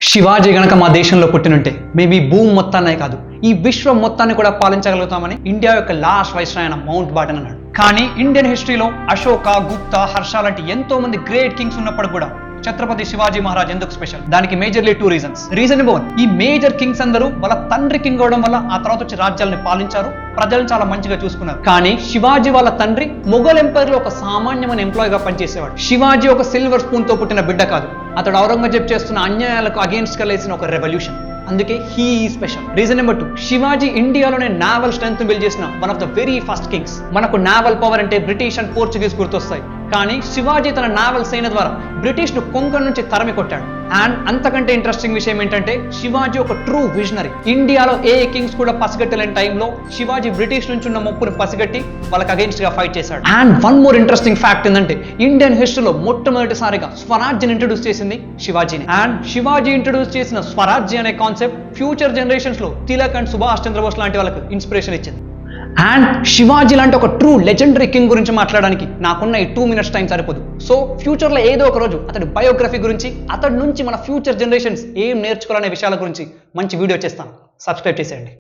శివాజీ గనక మా దేశంలో పుట్టినుంటే మేము ఈ భూమి మొత్తాన్నే కాదు ఈ విశ్వం మొత్తాన్ని కూడా పాలించగలుగుతామని ఇండియా యొక్క లాస్ట్ వైస్రాయ్ అయిన మౌంట్ బాటన్ అన్నాడు. కానీ ఇండియన్ హిస్టరీలో అశోక, గుప్తా, హర్ష లాంటి ఎంతో మంది గ్రేట్ కింగ్స్ ఉన్నప్పుడు కూడా ఛత్రపతి శివాజీ మహారాజ్ ఎందుకు స్పెషల్? దానికి మేజర్లీ 2 రీజన్స్. రీజన్ నెంబర్ 1, ఈ మేజర్ కింగ్స్ అందరూ వాళ్ళ తండ్రి కింగ్ అవడం వల్ల ఆ తర్వాత వచ్చి రాజ్యాలను పాలించారు, ప్రజలను చాలా మంచిగా చూసుకున్నారు. కానీ శివాజీ వాళ్ళ తండ్రి మొఘల్ ఎంపైర్ లో ఒక సామాన్యమైన ఎంప్లాయ్ గా పనిచేసేవాడు. శివాజీ ఒక సిల్వర్ స్పూన్ తో పుట్టిన బిడ్డ కాదు, అతడు ఔరంగజేబ్ చేస్తున్న అన్యాయాలకు అగేన్స్ట్ గా లేసిన ఒక రెవల్యూషన్. అందుకే he special. Reason number 2, Shivaji ఇండియాలోనే నావల్ స్ట్రెంత్ బిల్డ్ చేసిన one of the very first Kings. మనకు నావల్ పవర్ అంటే బ్రిటిష్ అండ్ పోర్చుగీస్ గుర్తొస్తాయి, కానీ శివాజీ తన నావల్ సేన ద్వారా బ్రిటిష్ ను కొంకణ్ నుంచి తరిమి కొట్టాడు. అండ్ అంతకంటే ఇంట్రెస్టింగ్ విషయం ఏంటంటే శివాజీ ఒక ట్రూ విజనరీ. ఇండియాలో ఏ కింగ్స్ కూడా పసిగట్టలేని టైంలో శివాజీ బ్రిటిష్ నుంచి ఉన్న ముప్పును పసిగట్టి వాళ్ళకి అగేన్స్ట్ గా ఫైట్ చేశాడు. And one more interesting fact ఏంటంటే ఇండియన్ హిస్టరీలో మొట్టమొదటిసారిగా స్వరాజ్యాన్ని ఇంట్రడ్యూస్ చేసింది శివాజీని. అండ్ శివాజీ ఇంట్రడ్యూస్ చేసిన స్వరాజ్య అనే కాన్సెప్ట్ ఫ్యూచర్ జనరేషన్స్ లో తిలక్ అండ్ సుభాష్ చంద్రబోస్ లాంటి వాళ్ళకి ఇన్స్పిరేషన్ ఇచ్చింది. అండ్ శివాజీ లాంటి ఒక ట్రూ లెజెండరీ కింగ్ గురించి మాట్లాడడానికి నాకున్న ఈ 2 minutes టైం సరిపోదు. సో ఫ్యూచర్ లో ఏదో ఒక రోజు అతడి బయోగ్రఫీ గురించి, అతడి నుంచి మన ఫ్యూచర్ జనరేషన్స్ ఏం నేర్చుకోవాలనే విషయాల గురించి మంచి వీడియో చేస్తాను. సబ్స్క్రైబ్ చేసేయండి.